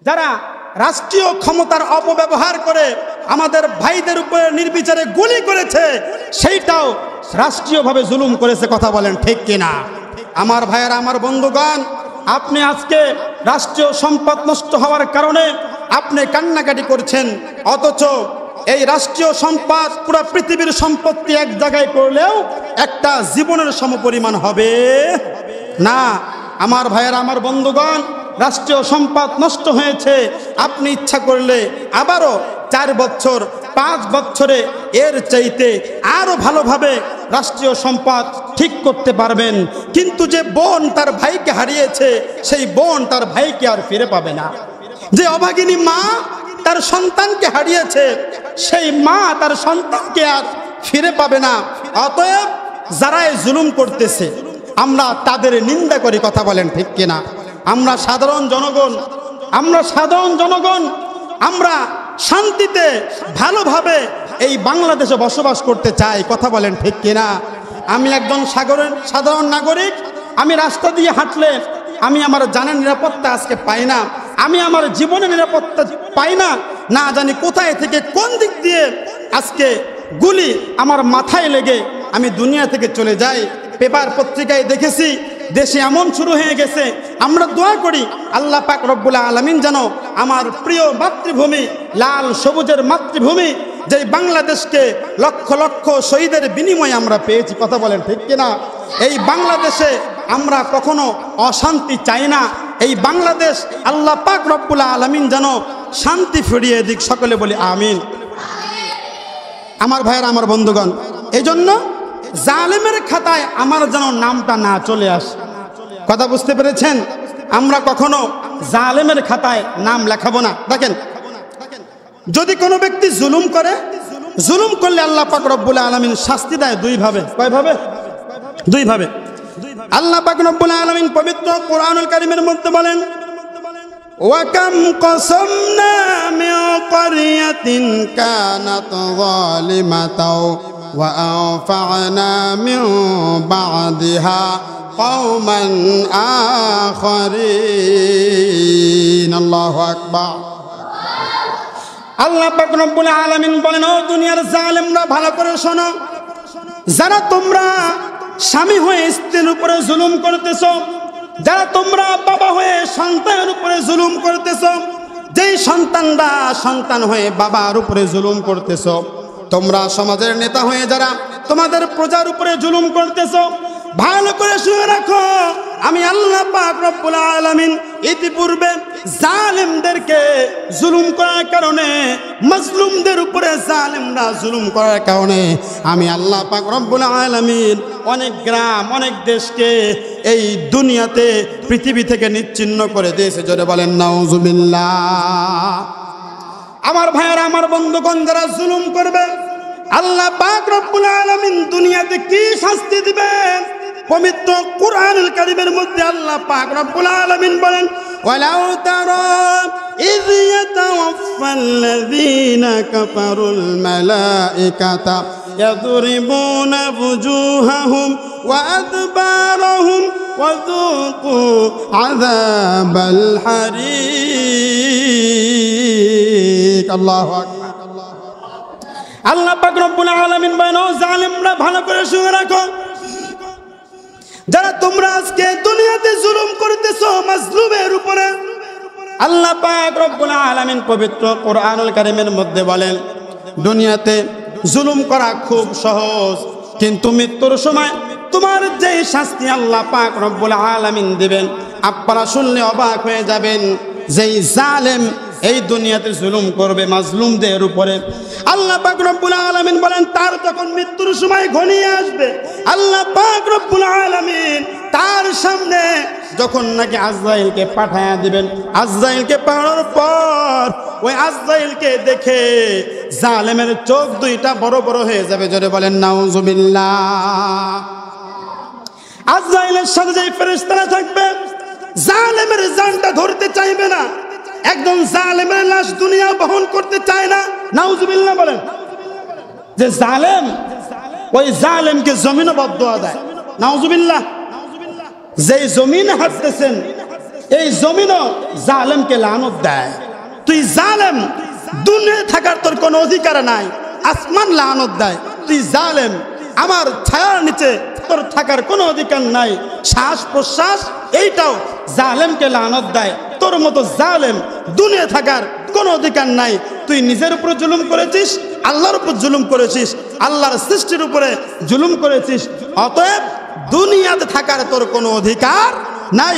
যারা রাষ্ট্রীয় ক্ষমতার অপব্যবহার করে আমাদের ভাইদের উপরে নির্বিচারে গুলি করেছে, সেইটাও রাষ্ট্রীয়ভাবে জুলুম করেছে। কথা বলেন ঠিক কিনা? আমার ভাইয়েরা, আমার বন্ধুগণ, আপনি আজকে রাষ্ট্রীয় সম্পদ নষ্ট হওয়ার কারণে আপনি কান্নাকাটি করছেন, অথচ এই রাষ্ট্রীয় সম্পদ পুরো পৃথিবীর সম্পত্তি এক জায়গায় করলেও একটা জীবনের সমপরিমাণ হবে না। আমার ভাইয়েরা, আমার বন্ধুগণ, রাষ্ট্রীয় সম্পদ নষ্ট হয়েছে, আপনি ইচ্ছা করলে আবারও 4 বছর 5 বছরে এর চাইতে আরো ভালোভাবে রাষ্ট্রীয় সম্পদ ঠিক করতে পারবেন। কিন্তু যে বোন তার ভাইকে হারিয়েছে, সেই বোন তার ভাইকে আর ফিরে পাবে না। যে অভাগিনী মা তার সন্তানকে হারিয়েছে, সেই মা তার সন্তানকে আর ফিরে পাবে না। অতএব যারা এই জুলুম করতেছে আমরা তাদের নিন্দা করি। কথা বলেন ঠিক কিনা? আমরা সাধারণ জনগণ আমরা শান্তিতে ভালোভাবে এই বাংলাদেশে বসবাস করতে চাই। কথা বলেন ঠিক কিনা? আমি একজন সাধারণ নাগরিক, আমি রাস্তা দিয়ে হাঁটলে আমি আমার জানের নিরাপত্তা আজকে পাই না, আমি আমার জীবনের নিরাপত্তা পাই না। না জানি কোথায় থেকে কোন দিক দিয়ে আজকে গুলি আমার মাথায় লেগে আমি দুনিয়া থেকে চলে যাই। পেপার পত্রিকায় দেখেছি দেশে এমন শুরু হয়ে গেছে। আমরা দোয়া করি আল্লাহ পাক রব্বুল আলামিন যেন আমার প্রিয় মাতৃভূমি, লাল সবুজের মাতৃভূমি, যে বাংলাদেশকে লক্ষ লক্ষ শহীদের বিনিময়ে আমরা পেয়েছি। কথা বলেন ঠিক কিনা? এই বাংলাদেশে আমরা কখনো অশান্তি চাই না। এই বাংলাদেশ আল্লাহ পাক রব্বুল আলামিন যেন শান্তি ফিরিয়ে দিক। সকলে বলি আমিন। আমার ভাইয়েরা, আমার বন্ধুগণ, এই জন্য জালেমের খাতায় আমার যেন নামটা না চলে আসে। কথা বুঝতে পেরেছেন? আমরা কখনো জালেমের খাতায় নাম লেখাবো না। দেখেন, যদি কোনো ব্যক্তি জুলুম করলে আল্লাহ পাক রব্বুল আলামিন শাস্তি দেয় 2 ভাবে। কয় ভাবে? 2 ভাবে। আল্লাহ পাক রব্বুল আলামিন পবিত্র কোরআনুল কারীমের মধ্যে বলেন, ওয়াকাম কসমনা মিন ক্বরিয়াতিন কানাত যালিমাতাও ওয়া আনফা'না মিন বা'দিহা কওমান আখারিন। আল্লাহু আকবার। আল্লাহ পাক রব্বুল আলামিন বলেন, ও দুনিয়ার জালেমরা, ভালো করে শোনো। যারা তোমরা স্বামী হয়ে স্ত্রীর উপরে জুলুম করতেছো, যারা তোমরা বাবা হয়ে সন্তানের উপরে জুলুম করতেছো, যেই সন্তানরা সন্তান হয়ে বাবার উপরে জুলুম করতেছো, তোমরা সমাজের নেতা হয়ে যারা তোমাদের প্রজার উপরে জুলুম করতেছো, ভালো করে শুনে রাখো, আমি আল্লাহ পাক রব্বুল আলামিন ইতিপূর্বে জালেমদেরকে জুলুম করার কারণে, মাজলুমদের উপরে জালেমরা জুলুম করার কারণে আমি আল্লাহ পাক রব্বুল আলামিন অনেক গ্রাম, অনেক দেশকে এই দুনিয়াতে, পৃথিবী থেকে নিচ্ছিন্ন করে দিয়েছে। জোরে বলেন নাউজুবিল্লাহ। আমার ভাইয়েরা, আমার বন্ধুগণ, যারা জুলুম করবে আল্লাহ পাক রব্বুল আলামিন দুনিয়াতে কি শাস্তি দিবেন? পবিত্র কোরআনুল কারীমের মধ্যে আল্লাহ পাক রব্বুল আলামিন বলেন, ওয়ালাউ তারা ইয ইয়াতাওয়াফফাল্লাযীনা কাফারুল মালাইকাতা ইয়াদরিবুনা বুজুহাহুম ওয়া আদবারহুম ওয়া যুকু আযাবাল হারিক। আল্লাহু আকবার। আল্লাহ পাক রব্বুল আলামিন বলেন, ও জালেমরা, ভালো করে শুনে রাখো, যারা তোমরা আজকে দুনিয়াতে জুলুম করতেছো মাজলুমের উপরে, আল্লাহ পাক রব্বুল আলামিন পবিত্র কোরআনুল কারীমের মধ্যে বলেন, দুনিয়াতে জুলুম করা খুব সহজ, কিন্তু মৃত্যুর সময় তোমার যেই শাস্তি আল্লাহ পাক রব্বুল আলামিন দিবেন, আপনারা শুনলে অবাক হয়ে যাবেন। যেই জালেম এই দুনিয়াতে জুলুম করবে মাজলুমদের উপরে, আল্লাহ পাক রব্বুল আলামিন বলেন, তার যখন মৃত্যুর সময় ঘনিয়ে আসবে, আল্লাহ পাক রব্বুল আলামিন তার সামনে যখন নাকি আজরাইলকে পাঠায়া দিবেন, আজরাইলকে পাঠানোর পর ওই আজরাইলকে দেখে জালেমের চোখ 2টা বড় বড় হয়ে যাবে। জোরে বলেন নাউজুবিল্লাহ। আজরাইলের সাথে যেই ফেরেশতারা থাকবে, জালেমের জানটা ধরতে চাইবে না। একজন জালেমের লাশ দুনিয়া বহন করতে চায় না। নাউজুবিল্লাহ বলেন। যে জালেম, ওই জালেমকে জমিনে বদদুয়া দেয়। নাউজুবিল্লাহ। যেই জমিনে হাঁটতেছেন এই জমিনও জালেমকে লানত দেয়। তুই জালেম, দুনিয়ায় থাকার তোর কোনো অধিকার নাই। আসমান লানত দেয়, তুই জালেম, আমার ছায়ার নিচে তোর থাকার কোনো অধিকার নাই। শ্বাস প্রশ্বাস এইটাও জালেমকে লানত দেয়। তোর মতো জালেম দুনিয়া থাকার কোনো অধিকার নাই। তুই নিজের উপর জুলুম করেছিস, আল্লাহর উপর জুলুম করেছিস, আল্লাহর সৃষ্টির উপরে জুলুম করেছিস। অতএব দুনিয়াতে থাকার তোর কোনো অধিকার নাই।